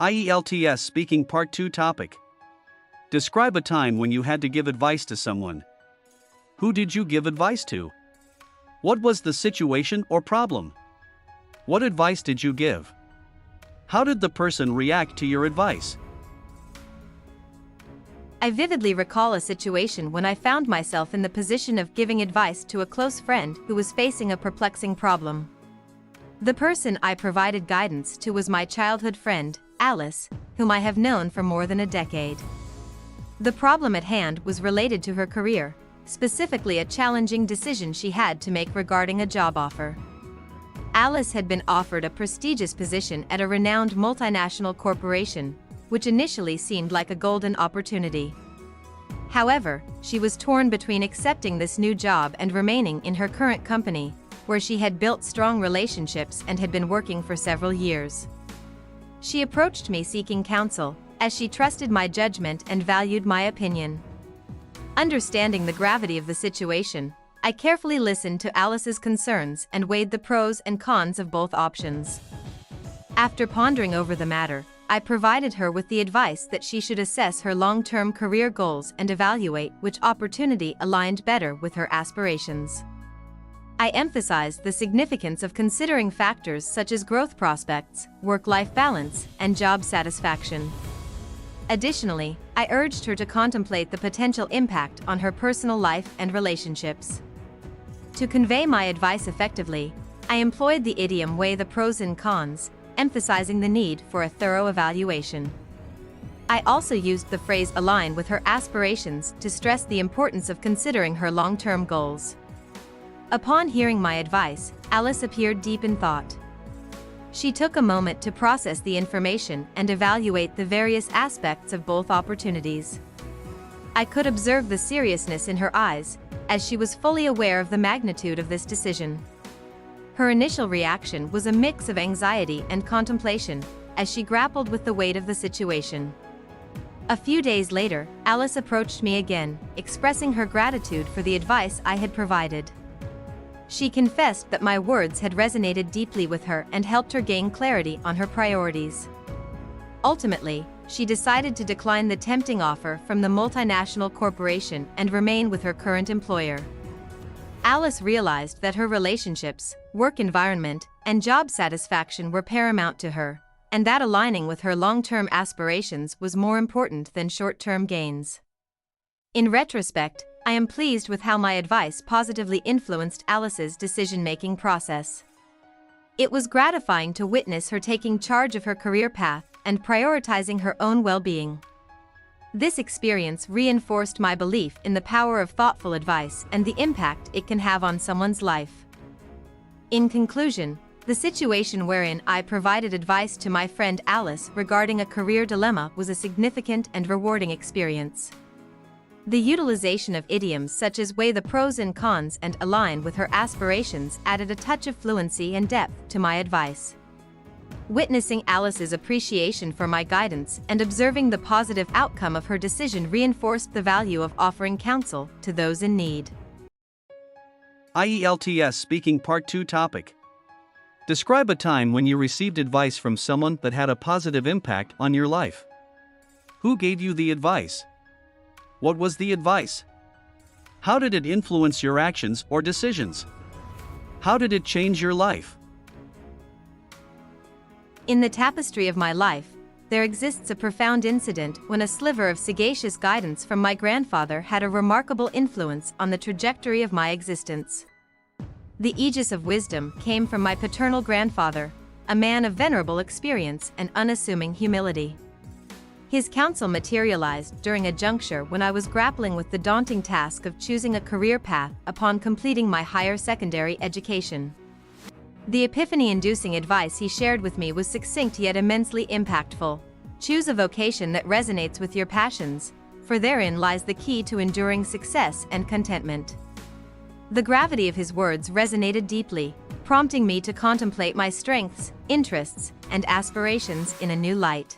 IELTS Speaking Part 2 Topic. Describe a time when you had to give advice to someone. Who did you give advice to? What was the situation or problem? What advice did you give? How did the person react to your advice? I vividly recall a situation when I found myself in the position of giving advice to a close friend who was facing a perplexing problem. The person I provided guidance to was my childhood friend, Alice, whom I have known for more than a decade. The problem at hand was related to her career, specifically a challenging decision she had to make regarding a job offer. Alice had been offered a prestigious position at a renowned multinational corporation, which initially seemed like a golden opportunity. However, she was torn between accepting this new job and remaining in her current company, where she had built strong relationships and had been working for several years. She approached me seeking counsel, as she trusted my judgment and valued my opinion. Understanding the gravity of the situation, I carefully listened to Alice's concerns and weighed the pros and cons of both options. After pondering over the matter, I provided her with the advice that she should assess her long-term career goals and evaluate which opportunity aligned better with her aspirations. I emphasized the significance of considering factors such as growth prospects, work-life balance, and job satisfaction. Additionally, I urged her to contemplate the potential impact on her personal life and relationships. To convey my advice effectively, I employed the idiom "weigh the pros and cons," emphasizing the need for a thorough evaluation. I also used the phrase "align with her aspirations" to stress the importance of considering her long-term goals. Upon hearing my advice, Alice appeared deep in thought. She took a moment to process the information and evaluate the various aspects of both opportunities. I could observe the seriousness in her eyes, as she was fully aware of the magnitude of this decision. Her initial reaction was a mix of anxiety and contemplation, as she grappled with the weight of the situation. A few days later, Alice approached me again, expressing her gratitude for the advice I had provided. She confessed that my words had resonated deeply with her and helped her gain clarity on her priorities. Ultimately, she decided to decline the tempting offer from the multinational corporation and remain with her current employer. Alice realized that her relationships, work environment, and job satisfaction were paramount to her, and that aligning with her long-term aspirations was more important than short-term gains. In retrospect, I am pleased with how my advice positively influenced Alice's decision-making process. It was gratifying to witness her taking charge of her career path and prioritizing her own well-being. This experience reinforced my belief in the power of thoughtful advice and the impact it can have on someone's life. In conclusion, the situation wherein I provided advice to my friend Alice regarding a career dilemma was a significant and rewarding experience. The utilization of idioms such as "weigh the pros and cons" and "align with her aspirations" added a touch of fluency and depth to my advice. Witnessing Alice's appreciation for my guidance and observing the positive outcome of her decision reinforced the value of offering counsel to those in need. IELTS Speaking Part 2 Topic. Describe a time when you received advice from someone that had a positive impact on your life. Who gave you the advice? What was the advice? How did it influence your actions or decisions? How did it change your life? In the tapestry of my life, there exists a profound incident when a sliver of sagacious guidance from my grandfather had a remarkable influence on the trajectory of my existence. The aegis of wisdom came from my paternal grandfather, a man of venerable experience and unassuming humility. His counsel materialized during a juncture when I was grappling with the daunting task of choosing a career path upon completing my higher secondary education. The epiphany-inducing advice he shared with me was succinct yet immensely impactful. Choose a vocation that resonates with your passions, for therein lies the key to enduring success and contentment. The gravity of his words resonated deeply, prompting me to contemplate my strengths, interests, and aspirations in a new light.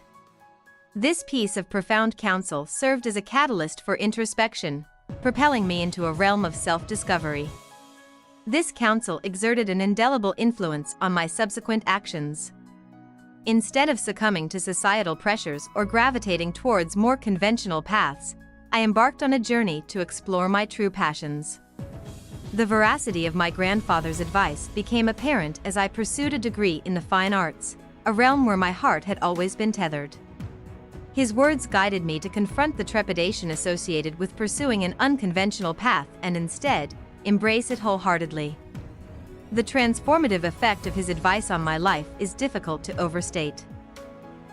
This piece of profound counsel served as a catalyst for introspection, propelling me into a realm of self-discovery. This counsel exerted an indelible influence on my subsequent actions. Instead of succumbing to societal pressures or gravitating towards more conventional paths, I embarked on a journey to explore my true passions. The veracity of my grandfather's advice became apparent as I pursued a degree in the fine arts, a realm where my heart had always been tethered. His words guided me to confront the trepidation associated with pursuing an unconventional path and instead, embrace it wholeheartedly. The transformative effect of his advice on my life is difficult to overstate.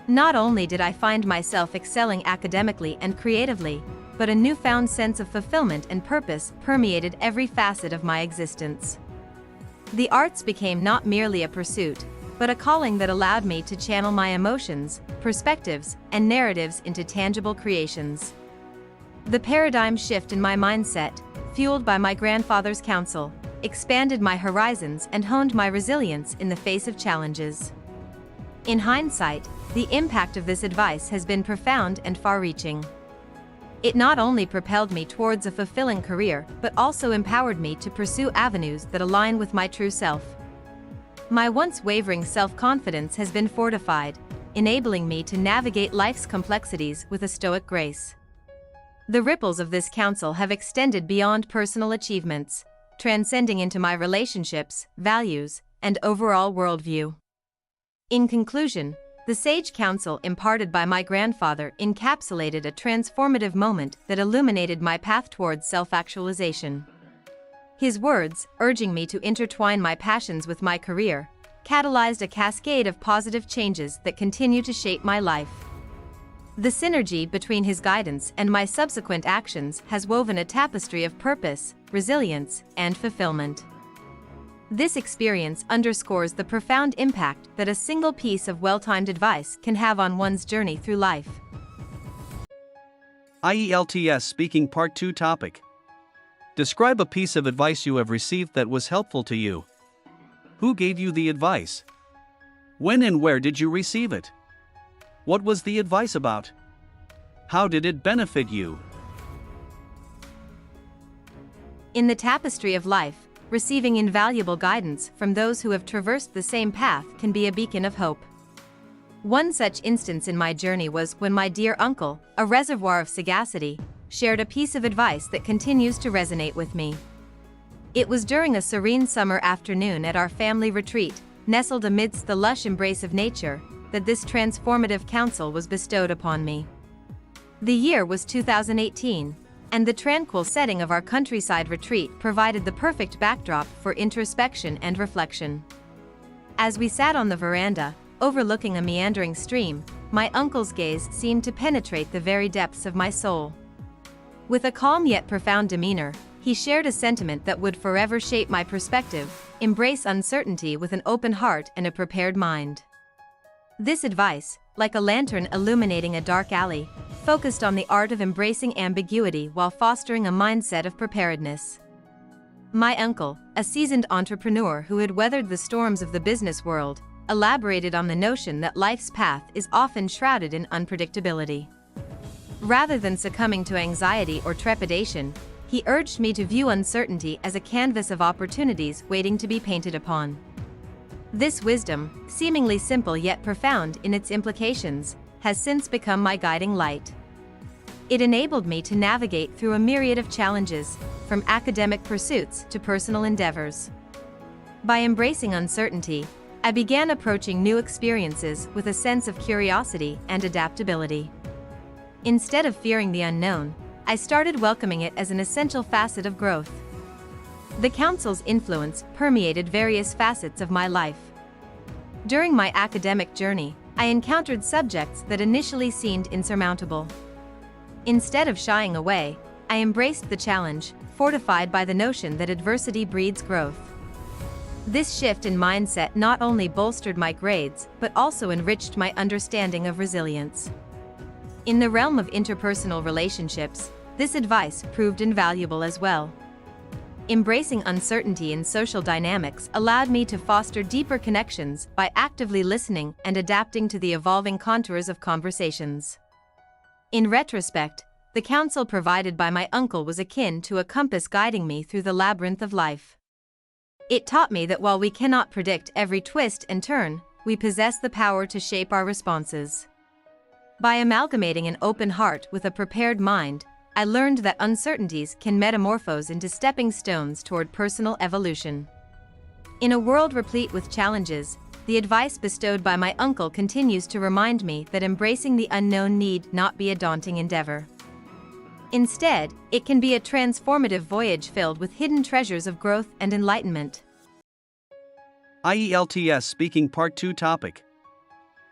Not only did I find myself excelling academically and creatively, but a newfound sense of fulfillment and purpose permeated every facet of my existence. The arts became not merely a pursuit, but a calling that allowed me to channel my emotions, perspectives, and narratives into tangible creations. The paradigm shift in my mindset, fueled by my grandfather's counsel, expanded my horizons and honed my resilience in the face of challenges. In hindsight, the impact of this advice has been profound and far-reaching. It not only propelled me towards a fulfilling career, but also empowered me to pursue avenues that align with my true self. My once wavering self-confidence has been fortified, enabling me to navigate life's complexities with a stoic grace. The ripples of this counsel have extended beyond personal achievements, transcending into my relationships, values, and overall worldview. In conclusion, the sage counsel imparted by my grandfather encapsulated a transformative moment that illuminated my path towards self-actualization. His words, urging me to intertwine my passions with my career, catalyzed a cascade of positive changes that continue to shape my life. The synergy between his guidance and my subsequent actions has woven a tapestry of purpose, resilience, and fulfillment. This experience underscores the profound impact that a single piece of well-timed advice can have on one's journey through life. IELTS Speaking Part 2 Topic. Describe a piece of advice you have received that was helpful to you. Who gave you the advice? When and where did you receive it? What was the advice about? How did it benefit you? In the tapestry of life, receiving invaluable guidance from those who have traversed the same path can be a beacon of hope. One such instance in my journey was when my dear uncle, a reservoir of sagacity, shared a piece of advice that continues to resonate with me. It was during a serene summer afternoon at our family retreat, nestled amidst the lush embrace of nature, that this transformative counsel was bestowed upon me. The year was 2018, and the tranquil setting of our countryside retreat provided the perfect backdrop for introspection and reflection. As we sat on the veranda, overlooking a meandering stream, my uncle's gaze seemed to penetrate the very depths of my soul. With a calm yet profound demeanor, he shared a sentiment that would forever shape my perspective: embrace uncertainty with an open heart and a prepared mind. This advice, like a lantern illuminating a dark alley, focused on the art of embracing ambiguity while fostering a mindset of preparedness. My uncle, a seasoned entrepreneur who had weathered the storms of the business world, elaborated on the notion that life's path is often shrouded in unpredictability. Rather than succumbing to anxiety or trepidation, he urged me to view uncertainty as a canvas of opportunities waiting to be painted upon. This wisdom, seemingly simple yet profound in its implications, has since become my guiding light. It enabled me to navigate through a myriad of challenges, from academic pursuits to personal endeavors. By embracing uncertainty, I began approaching new experiences with a sense of curiosity and adaptability. Instead of fearing the unknown, I started welcoming it as an essential facet of growth. The counsel's influence permeated various facets of my life. During my academic journey, I encountered subjects that initially seemed insurmountable. Instead of shying away, I embraced the challenge, fortified by the notion that adversity breeds growth. This shift in mindset not only bolstered my grades, but also enriched my understanding of resilience. In the realm of interpersonal relationships, this advice proved invaluable as well. Embracing uncertainty in social dynamics allowed me to foster deeper connections by actively listening and adapting to the evolving contours of conversations. In retrospect, the counsel provided by my uncle was akin to a compass guiding me through the labyrinth of life. It taught me that while we cannot predict every twist and turn, we possess the power to shape our responses. By amalgamating an open heart with a prepared mind, I learned that uncertainties can metamorphose into stepping stones toward personal evolution. In a world replete with challenges, the advice bestowed by my uncle continues to remind me that embracing the unknown need not be a daunting endeavor. Instead, it can be a transformative voyage filled with hidden treasures of growth and enlightenment. IELTS Speaking Part 2 Topic.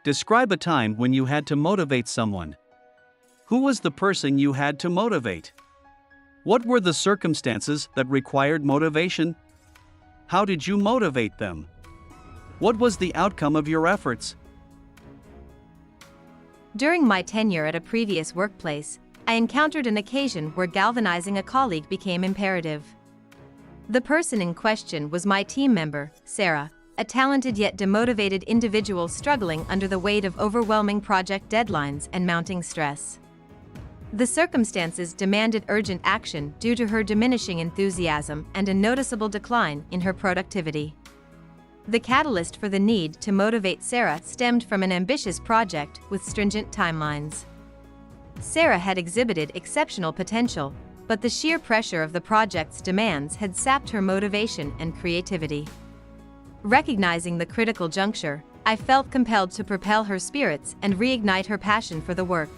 Describe a time when you had to motivate someone. Who was the person you had to motivate? What were the circumstances that required motivation? How did you motivate them? What was the outcome of your efforts? During my tenure at a previous workplace, I encountered an occasion where galvanizing a colleague became imperative. The person in question was my team member, Sarah, a talented yet demotivated individual struggling under the weight of overwhelming project deadlines and mounting stress. The circumstances demanded urgent action due to her diminishing enthusiasm and a noticeable decline in her productivity. The catalyst for the need to motivate Sarah stemmed from an ambitious project with stringent timelines. Sarah had exhibited exceptional potential, but the sheer pressure of the project's demands had sapped her motivation and creativity. Recognizing the critical juncture, I felt compelled to propel her spirits and reignite her passion for the work.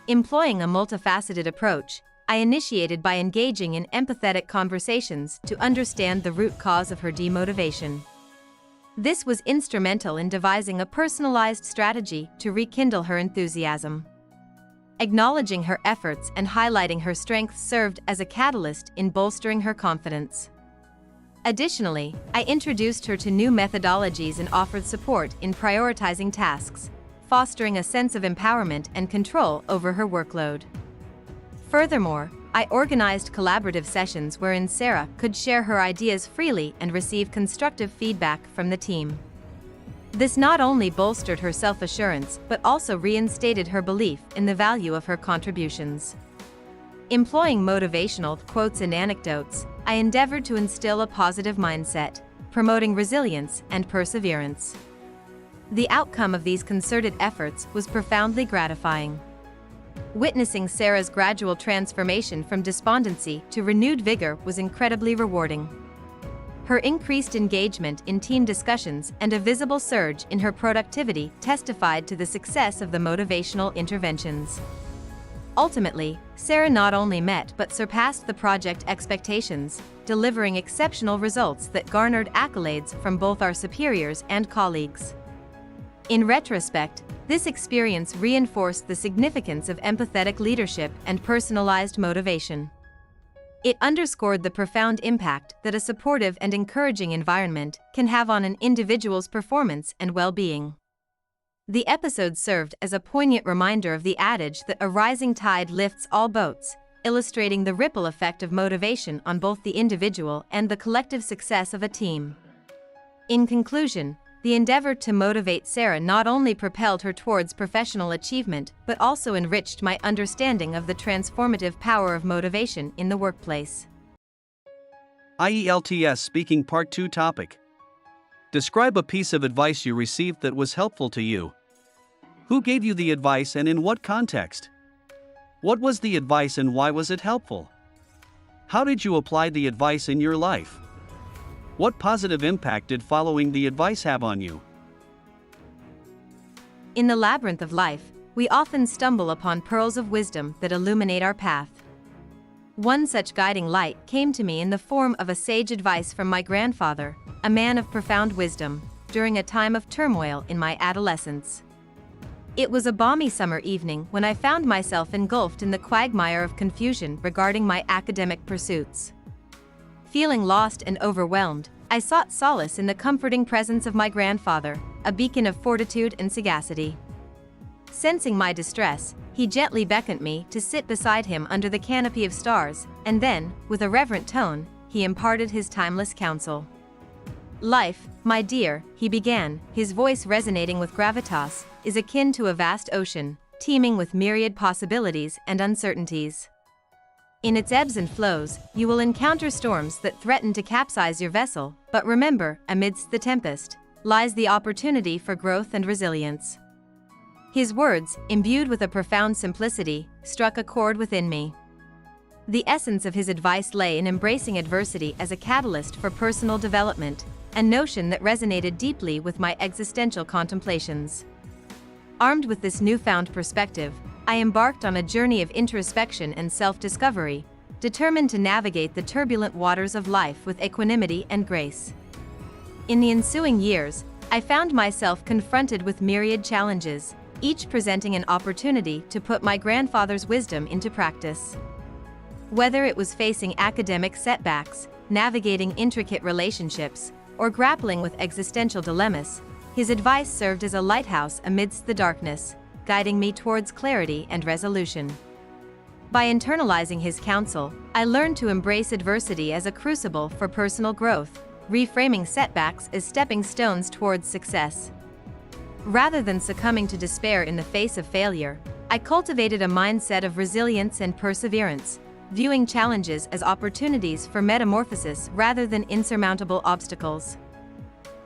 Employing a multifaceted approach, I initiated by engaging in empathetic conversations to understand the root cause of her demotivation. This was instrumental in devising a personalized strategy to rekindle her enthusiasm. Acknowledging her efforts and highlighting her strengths served as a catalyst in bolstering her confidence. Additionally, I introduced her to new methodologies and offered support in prioritizing tasks, fostering a sense of empowerment and control over her workload. Furthermore, I organized collaborative sessions wherein Sarah could share her ideas freely and receive constructive feedback from the team. This not only bolstered her self-assurance but also reinstated her belief in the value of her contributions. Employing motivational quotes and anecdotes, I endeavored to instill a positive mindset, promoting resilience and perseverance. The outcome of these concerted efforts was profoundly gratifying. Witnessing Sarah's gradual transformation from despondency to renewed vigor was incredibly rewarding. Her increased engagement in team discussions and a visible surge in her productivity testified to the success of the motivational interventions. Ultimately, Sarah not only met but surpassed the project expectations, delivering exceptional results that garnered accolades from both our superiors and colleagues. In retrospect, this experience reinforced the significance of empathetic leadership and personalized motivation. It underscored the profound impact that a supportive and encouraging environment can have on an individual's performance and well-being. The episode served as a poignant reminder of the adage that a rising tide lifts all boats, illustrating the ripple effect of motivation on both the individual and the collective success of a team. In conclusion, the endeavor to motivate Sarah not only propelled her towards professional achievement but also enriched my understanding of the transformative power of motivation in the workplace. IELTS Speaking Part 2 Topic. Describe a piece of advice you received that was helpful to you. Who gave you the advice and in what context? What was the advice and why was it helpful? How did you apply the advice in your life? What positive impact did following the advice have on you? In the labyrinth of life, we often stumble upon pearls of wisdom that illuminate our path. One such guiding light came to me in the form of a sage advice from my grandfather, a man of profound wisdom, during a time of turmoil in my adolescence. It was a balmy summer evening when I found myself engulfed in the quagmire of confusion regarding my academic pursuits. Feeling lost and overwhelmed, I sought solace in the comforting presence of my grandfather, a beacon of fortitude and sagacity. Sensing my distress, he gently beckoned me to sit beside him under the canopy of stars, and then, with a reverent tone, he imparted his timeless counsel. "Life, my dear," he began, his voice resonating with gravitas, "is akin to a vast ocean, teeming with myriad possibilities and uncertainties. In its ebbs and flows, you will encounter storms that threaten to capsize your vessel, but remember, amidst the tempest, lies the opportunity for growth and resilience. His words, imbued with a profound simplicity, struck a chord within me. The essence of his advice lay in embracing adversity as a catalyst for personal development, a notion that resonated deeply with my existential contemplations. Armed with this newfound perspective, I embarked on a journey of introspection and self-discovery, determined to navigate the turbulent waters of life with equanimity and grace. In the ensuing years, I found myself confronted with myriad challenges, each presenting an opportunity to put my grandfather's wisdom into practice. Whether it was facing academic setbacks, navigating intricate relationships, or grappling with existential dilemmas, his advice served as a lighthouse amidst the darkness, guiding me towards clarity and resolution. By internalizing his counsel, I learned to embrace adversity as a crucible for personal growth, reframing setbacks as stepping stones towards success. Rather than succumbing to despair in the face of failure, I cultivated a mindset of resilience and perseverance, viewing challenges as opportunities for metamorphosis rather than insurmountable obstacles.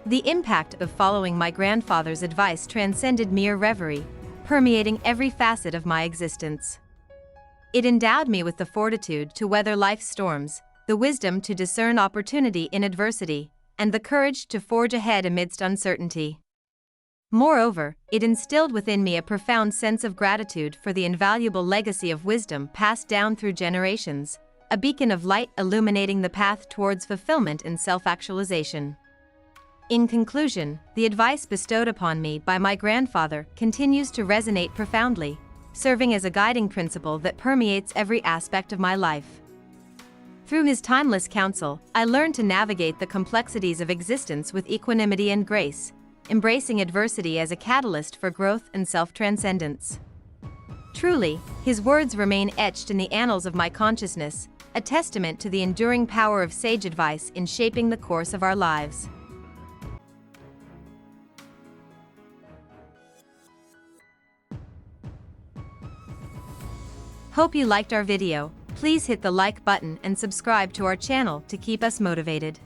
The impact of following my grandfather's advice transcended mere reverie, permeating every facet of my existence. It endowed me with the fortitude to weather life's storms, the wisdom to discern opportunity in adversity, and the courage to forge ahead amidst uncertainty. Moreover, it instilled within me a profound sense of gratitude for the invaluable legacy of wisdom passed down through generations, a beacon of light illuminating the path towards fulfillment and self-actualization. In conclusion, the advice bestowed upon me by my grandfather continues to resonate profoundly, serving as a guiding principle that permeates every aspect of my life. Through his timeless counsel, I learned to navigate the complexities of existence with equanimity and grace, embracing adversity as a catalyst for growth and self-transcendence. Truly, his words remain etched in the annals of my consciousness, a testament to the enduring power of sage advice in shaping the course of our lives. Hope you liked our video. Please hit the like button and subscribe to our channel to keep us motivated.